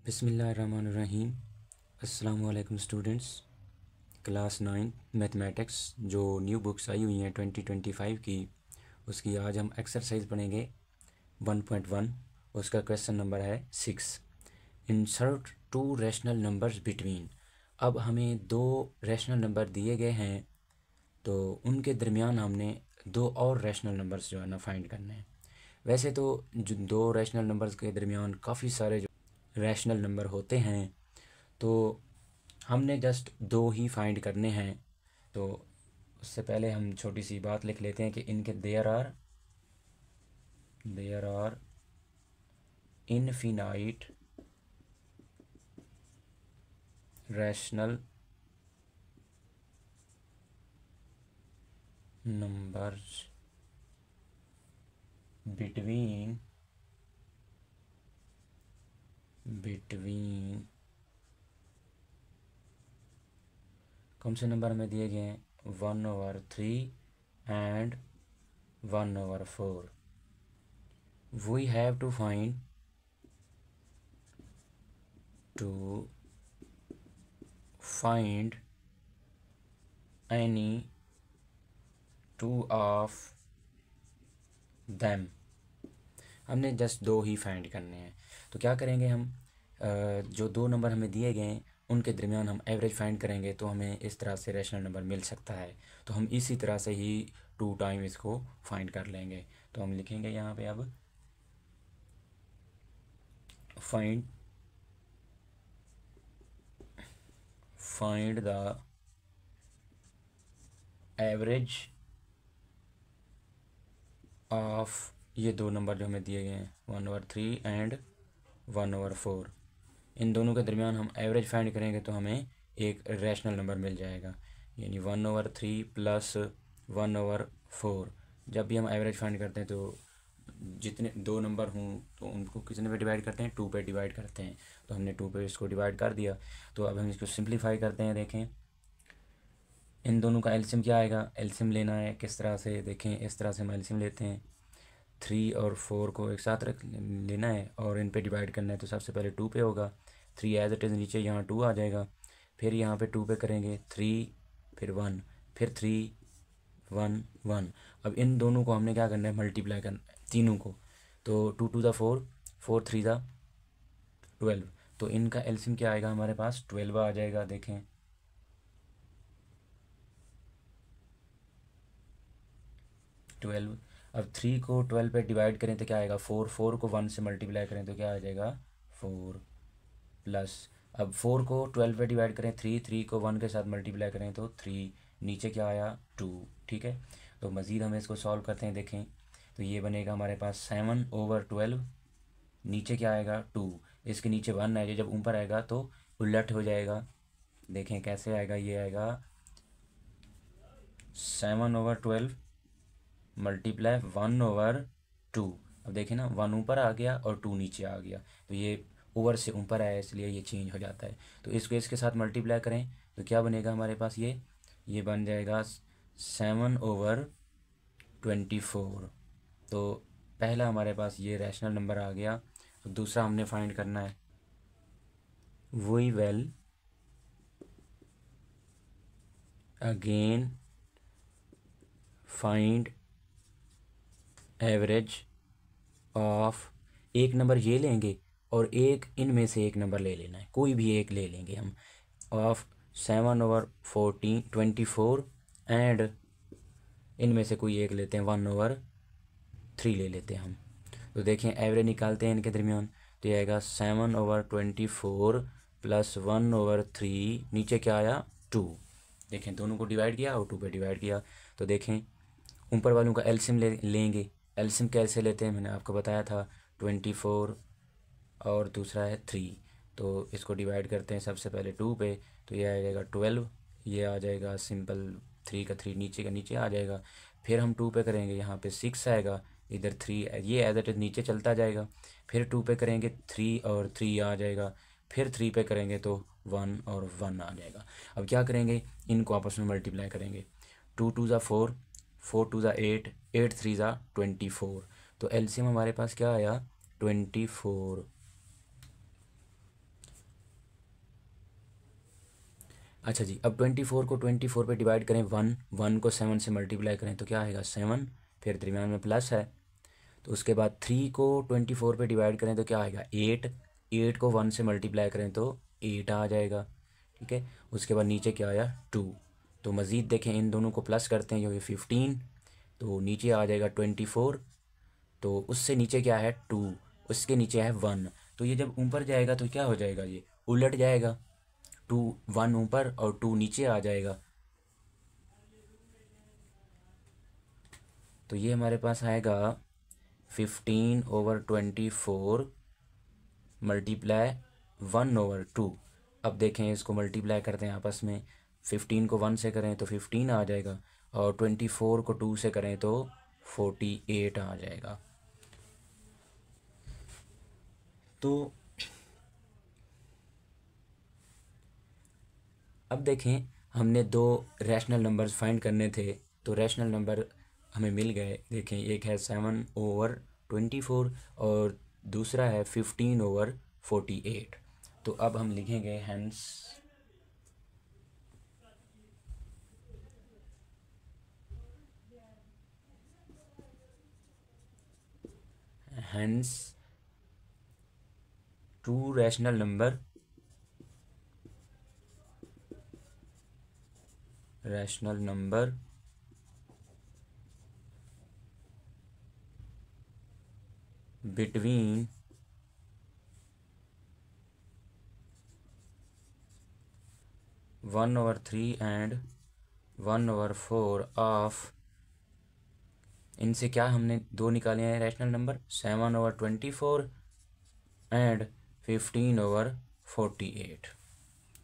बिस्मिल्लाहिर्रहमानिर्रहीम। अस्सलाम वालेकुम स्टूडेंट्स। क्लास 9 मैथमेटिक्स जो न्यू बुक्स आई हुई हैं 2025 की, उसकी आज हम एक्सरसाइज पढ़ेंगे 1.1। उसका क्वेश्चन नंबर है 6। Insert to rational numbers between. अब हमें दो रैशनल नंबर दिए गए हैं, तो उनके दरमियान हमने दो और रैशनल नंबर्स जो है ना फाइंड करने हैं। वैसे तो जो दो रैशनल नंबर्स के दरमियान काफ़ी सारे जो रैशनल नंबर होते हैं, तो हमने जस्ट दो ही फाइंड करने हैं। तो उससे पहले हम छोटी सी बात लिख लेते हैं कि इनके there are infinite rational numbers between कौन से नंबर हमें दिए गए हैं? 1/3 and 1/4। We have to find any two of them. हमने जस्ट दो ही फाइंड करने हैं। तो क्या करेंगे हम, जो दो नंबर हमें दिए गए हैं उनके दरमियान हम एवरेज फाइंड करेंगे, तो हमें इस तरह से रैशनल नंबर मिल सकता है। तो हम इसी तरह से ही 2 टाइम इसको फाइंड कर लेंगे। तो हम लिखेंगे यहाँ पे अब फाइंड द एवरेज ऑफ ये दो नंबर जो हमें दिए गए हैं 1/3 एंड 1/4। इन दोनों के दरमियान हम एवरेज फाइंड करेंगे तो हमें एक रैशनल नंबर मिल जाएगा, यानी 1/3 प्लस 1/4। जब भी हम एवरेज फाइंड करते हैं तो जितने दो नंबर हों तो उनको कितने पे डिवाइड करते हैं? 2 पे डिवाइड करते हैं। तो हमने 2 पे इसको डिवाइड कर दिया। तो अब हम इसको सिंप्लीफाई करते हैं। देखें इन दोनों का एलसीएम क्या आएगा। एलसीएम लेना है किस तरह से, देखें इस तरह से हम एलसीएम लेते हैं। 3 और 4 को एक साथ रख लेना है और इन पे डिवाइड करना है। तो सबसे पहले 2 पे होगा, 3 एज इट इज़ नीचे यहाँ 2 आ जाएगा। फिर यहाँ पे 2 पे करेंगे 3, फिर 1, फिर 3, 1, 1। अब इन दोनों को हमने क्या करना है? मल्टीप्लाई करना है तीनों को। तो 2 2 4, 4 3 12। तो इनका एलसीएम क्या आएगा? हमारे पास 12 आ जाएगा। देखें 12। अब 3 को 12 पे डिवाइड करें तो क्या आएगा? 4। 4 को 1 से मल्टीप्लाई करें तो क्या आ जाएगा? 4 प्लस। अब 4 को 12 पे डिवाइड करें 3 को 1 के साथ मल्टीप्लाई करें तो 3, नीचे क्या आया? 2। ठीक है, तो मज़ीद हम इसको सॉल्व करते हैं। देखें तो ये बनेगा हमारे पास 7/12। नीचे क्या आएगा? 2। इसके नीचे 1 आएगा, जब ऊपर आएगा तो उलट हो जाएगा। देखें कैसे आएगा, ये आएगा 7/12 मल्टीप्लाई 1/2। अब देखें ना, 1 ऊपर आ गया और 2 नीचे आ गया, तो ये ओवर से ऊपर आया इसलिए ये चेंज हो जाता है। तो इसको इसके साथ मल्टीप्लाई करें तो क्या बनेगा हमारे पास? ये बन जाएगा 7/24। तो पहला हमारे पास ये रैशनल नंबर आ गया। तो दूसरा हमने फाइंड करना है। We will again find average of, एक नंबर ये लेंगे और एक इनमें से एक नंबर ले लेना है, कोई भी एक ले लेंगे हम, ऑफ 7/24 एंड इनमें से कोई एक लेते हैं 1/3 ले लेते हैं हम। तो देखें एवरेज निकालते हैं इनके दरमियान, तो ये आएगा 7/24 प्लस 1/3, नीचे क्या आया? 2। देखें दोनों को डिवाइड किया और 2 पे डिवाइड किया। तो देखें ऊपर वालों का एलसीएम लेंगे। एलसीएम कैसे लेते हैं मैंने आपको बताया था, 24 और दूसरा है 3। तो इसको डिवाइड करते हैं सबसे पहले 2 पे, तो ये आ जाएगा 12। ये आ जाएगा सिंपल 3 का 3 नीचे का नीचे आ जाएगा। फिर हम 2 पे करेंगे, यहाँ पे 6 आएगा, इधर 3, ये एज इट इज़ नीचे चलता जाएगा। फिर 2 पे करेंगे 3 और 3 आ जाएगा। फिर 3 पे करेंगे तो 1 और 1 आ जाएगा। अब क्या करेंगे? इनको आपस में मल्टीप्लाई करेंगे। 2 2 ज़ा 4, 4 2 ज़ा 8, 8 3 ज़ा 24। तो एलसीएम हमारे पास क्या आया? 24। अच्छा जी, अब 24 को 24 पे डिवाइड करें, 1 को 7 से मल्टीप्लाई करें तो क्या आएगा 7, फिर दरमियान में प्लस है। तो उसके बाद 3 को 24 पे डिवाइड करें तो क्या आएगा 8 को 1 से मल्टीप्लाई करें तो 8 आ जाएगा। ठीक है, उसके बाद नीचे क्या आया 2। तो मज़ीद देखें, इन दोनों को प्लस करते हैं, जो ये 15, तो नीचे आ जाएगा 24। तो उससे नीचे क्या है 2, उसके नीचे है 1। तो ये जब ऊपर जाएगा तो क्या हो जाएगा, ये उलट जाएगा, 1 ऊपर और 2 नीचे आ जाएगा। तो ये हमारे पास आएगा 15/24 मल्टीप्लाई 1/2। अब देखें, इसको मल्टीप्लाई करते हैं आपस में। 15 को 1 से करें तो 15 आ जाएगा, और 24 को 2 से करें तो 48 आ जाएगा। तो अब देखें, हमने दो रैशनल नंबर्स फाइंड करने थे, तो रैशनल नंबर हमें मिल गए। देखें, एक है 7/24 और दूसरा है 15/48। तो अब हम लिखेंगे hence two rational number between 1/3 and 1/4 of, इनसे क्या हमने दो निकाले हैं रैशनल नंबर, 7/24 एंड 15/48।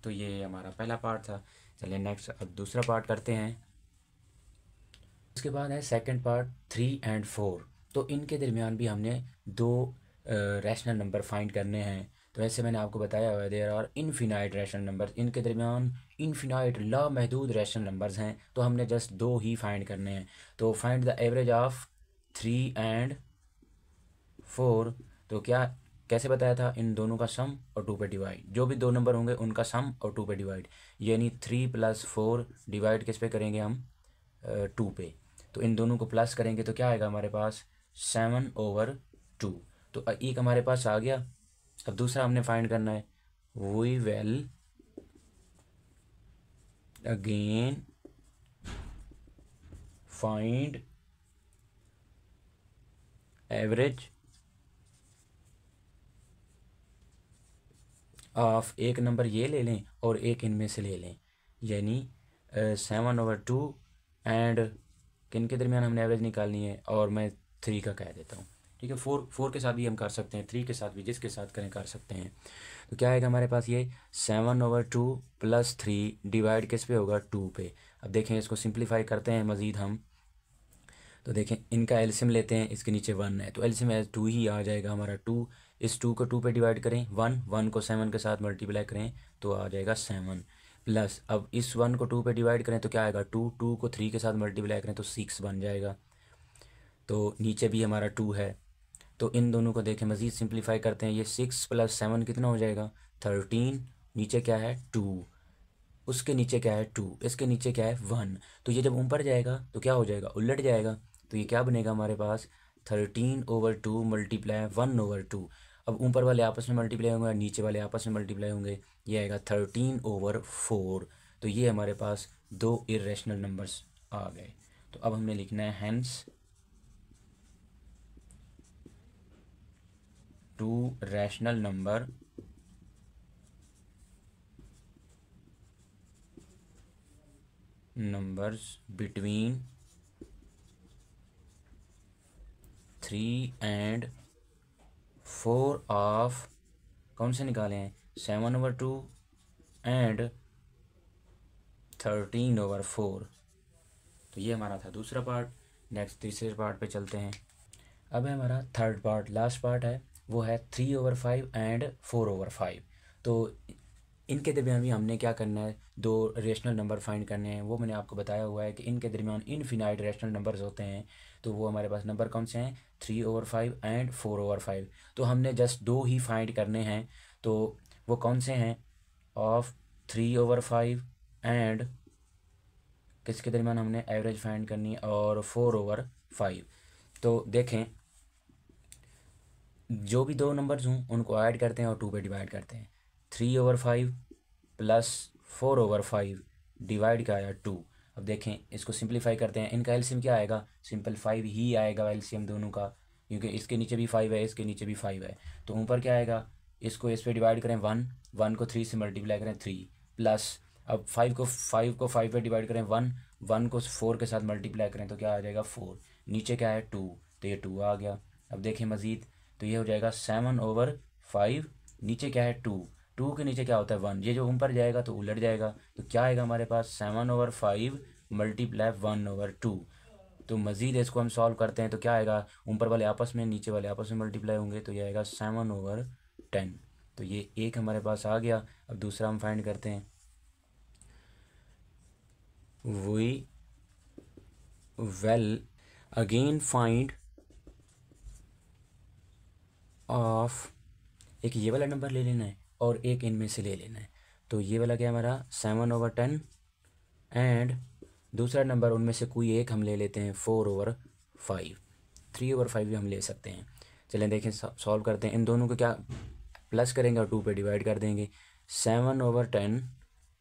तो ये हमारा पहला पार्ट था। चलिए नेक्स्ट अब दूसरा पार्ट करते हैं। उसके बाद है सेकंड पार्ट 3 और 4। तो इनके दरमियान भी हमने दो रैशनल नंबर फाइंड करने हैं। तो ऐसे मैंने आपको बताया हुआ है, there are infinite rational number, इनके दरमियान इनफिनाइट लामहदूद रैशनल नंबर्स हैं। तो हमने जस्ट दो ही फाइंड करने हैं। तो फाइंड द एवरेज ऑफ 3 और 4। तो क्या कैसे बताया था, इन दोनों का सम और 2 पे डिवाइड, जो भी दो नंबर होंगे उनका सम और 2 पे डिवाइड, यानी 3 + 4 डिवाइड किस पे करेंगे हम 2 पे। तो इन दोनों को प्लस करेंगे तो क्या आएगा हमारे पास 7/2। तो एक हमारे पास आ गया। अब दूसरा हमने फाइंड करना है, we will again find average of, एक नंबर ये ले लें और एक इनमें से ले लें, यानी 7/2 एंड किन के दरमियान हमने एवरेज निकालनी है, और मैं 3 का कह देता हूँ। ठीक है, 4 के साथ भी हम कर सकते हैं, 3 के साथ भी, जिसके साथ करें कर सकते हैं। तो क्या आएगा हमारे पास, ये 7/2 + 3 डिवाइड किस पे होगा 2 पे। अब देखें, इसको सिंप्लीफाई करते हैं मज़ीद हम। तो देखें, इनका एलसीएम लेते हैं, इसके नीचे 1 है तो एलसीएम एज 2 ही आ जाएगा हमारा 2। इस 2 को 2 पे डिवाइड करें, 1 को 7 के साथ मल्टीप्लाई करें तो आ जाएगा 7, प्लस अब इस 1 को 2 पे डिवाइड करें तो क्या आएगा 2 को 3 के साथ मल्टीप्लाई करें तो 6 बन जाएगा। तो नीचे भी हमारा 2 है। तो इन दोनों को देखें, मज़ीद सिंप्लीफाई करते हैं, ये 6 + 7 कितना हो जाएगा 13। नीचे क्या है 2, उसके नीचे क्या है 2, इसके नीचे क्या है 1। तो ये जब ऊपर जाएगा तो क्या हो जाएगा, उलट जाएगा। तो ये क्या बनेगा हमारे पास 13/2 मल्टीप्लाई 1/2। अब ऊपर वाले आपस में मल्टीप्लाई होंगे और नीचे वाले आपस में मल्टीप्लाई होंगे, ये आएगा 13/4। तो ये हमारे पास दो इरेशनल नंबर्स आ गए। तो अब हमने लिखना है hence two rational numbers between 3 और 4 ऑफ, कौन से निकाले हैं 7/2 एंड 13/4। तो ये हमारा था दूसरा पार्ट। नेक्स्ट तीसरे पार्ट पे चलते हैं। अब है हमारा थर्ड पार्ट, लास्ट पार्ट है, वो है 3/5 एंड 4/5। तो इनके दरमियान भी हमने क्या करना है, दो रेशनल नंबर फाइंड करने हैं। वो मैंने आपको बताया हुआ है कि इनके दरमियान इनफिनाइट रेशनल नंबर्स होते हैं। तो वो हमारे पास नंबर कौन से हैं 3/5 एंड 4/5। तो हमने जस्ट दो ही फाइंड करने हैं। तो वो कौन से हैं ऑफ 3/5 एंड 4/5। एंड किसके दरमियान हमने एवरेज फाइंड करनी है, और 4/5। तो देखें जो भी दो नंबर्स हों उनको ऐड करते हैं और 2 पे डिवाइड करते हैं। 3/5 प्लस 4/5 डिवाइड का आया 2। अब देखें इसको सिंप्लीफाई करते हैं, इनका एलसीएम क्या आएगा, सिंपल 5 ही आएगा एलसीएम दोनों का, क्योंकि इसके नीचे भी 5 है, इसके नीचे भी 5 है। तो ऊपर क्या आएगा, इसको इस पे डिवाइड करें 1, 1 को 3 से मल्टीप्लाई करें 3, प्लस अब 5 पे डिवाइड करें 1, 1 को 4 के साथ मल्टीप्लाई करें तो क्या आ जाएगा 4, नीचे क्या है 2, तो ये 2 आ गया। अब देखें मज़ीद, तो ये हो जाएगा 7/5, नीचे क्या है 2, 2 के नीचे क्या होता है 1, ये जो ऊपर जाएगा तो उलट जाएगा, तो क्या आएगा हमारे पास 7/5 मल्टीप्लाई 1/2। तो मज़ीद इसको हम सॉल्व करते हैं तो क्या आएगा, ऊपर वाले आपस में नीचे वाले आपस में मल्टीप्लाई होंगे, तो ये आएगा 7/10। तो ये एक हमारे पास आ गया। अब दूसरा हम फाइंड करते हैं, we well again find of, एक ये वाला नंबर ले लेना है और एक इनमें से ले लेना है। तो ये वाला क्या है हमारा 7/10, एंड दूसरा नंबर उनमें से कोई एक हम ले लेते हैं 4/5, 3/5 भी हम ले सकते हैं। चलें देखें सॉल्व करते हैं, इन दोनों को क्या प्लस करेंगे और 2 पे डिवाइड कर देंगे। 7/10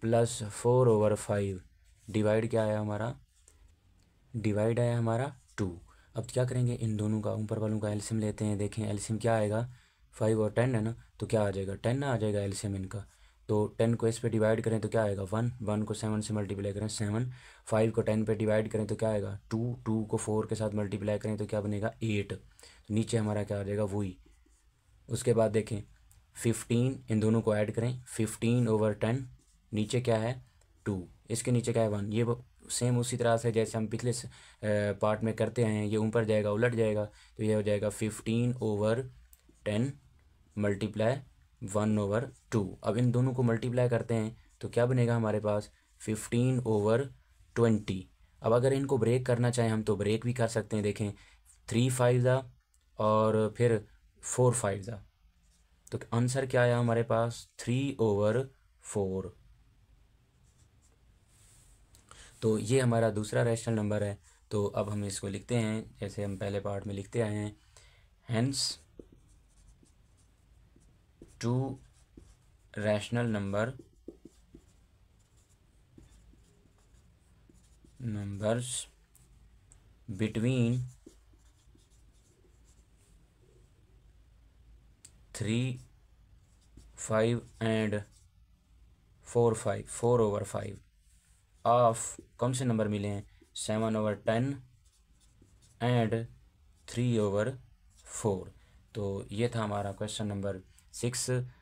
प्लस 4/5 डिवाइड क्या आया हमारा, डिवाइड आया हमारा 2। अब क्या करेंगे, इन दोनों का ऊपर वालों का एलसीएम लेते हैं। देखें एलसीएम क्या आएगा, 5 और 10 है ना, तो क्या आ जाएगा 10 आ जाएगा एलसीएम इनका। तो 10 को इस पे डिवाइड करें तो क्या आएगा 1, 1 को 7 से मल्टीप्लाई करें 7, 5 को 10 पे डिवाइड करें तो क्या आएगा 2, 2 को 4 के साथ मल्टीप्लाई करें तो क्या बनेगा 8। तो नीचे हमारा क्या आ जाएगा वही। उसके बाद देखें 15, इन दोनों को ऐड करें 15/10, नीचे क्या है 2, इसके नीचे क्या है 1। ये सेम उसी तरह से जैसे हम पिछले पार्ट में करते आए हैं, ये ऊपर जाएगा उलट जाएगा, तो ये हो जाएगा 15/10 मल्टीप्लाई 1/2। अब इन दोनों को मल्टीप्लाई करते हैं तो क्या बनेगा हमारे पास 15/20। अब अगर इनको ब्रेक करना चाहें हम तो ब्रेक भी कर सकते हैं। देखें 3 5 और फिर 4 5, तो आंसर क्या आया हमारे पास 3/4। तो ये हमारा दूसरा रैशनल नंबर है। तो अब हम इसको लिखते हैं जैसे हम पहले पार्ट में लिखते आए हैं, hence 2 rational numbers between 3 5 and 4/5 of कौन से नंबर मिले हैं 7/10 एंड 3/4। तो ये था हमारा क्वेश्चन नंबर 6।